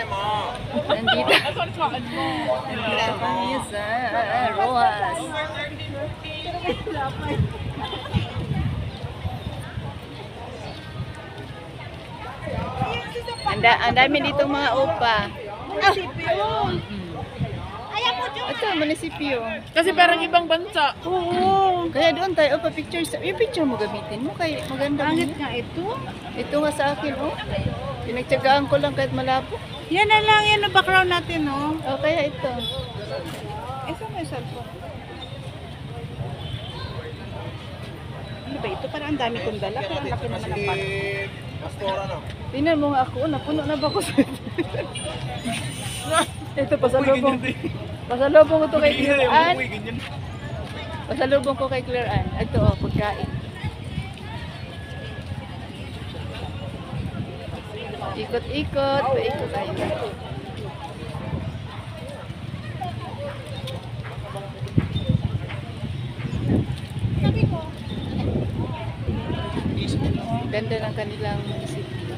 Nandito. Nandito kami sa Rojas. Ang dami dito mga opa. Ito, munisipyo. Kasi parang ibang bansa. Oo. Kaya doon tayo, opa, pictures. Yung picture mo gamitin mo, kaya maganda mo. Pangit nga ito. Ito nga sa akin, oh. Pinagtyagaan ko lang kahit malabo. Yan na lang, yan ang background natin, no? Oh, kaya ito. Ito may cellphone. Ano ba ito? Parang ang dami kong dala. Pero ang laki naman ng pan. Tingnan mo nga ako, napuno na ba ako sa ito, pasalubong. Pasalubong ko to kay Claire Ann. Pasalubong ko kay Claire Ann. Ito, oh, pagkain. Ikot-ikot, paikot tayo. Ganda ng kanilang munisipyo.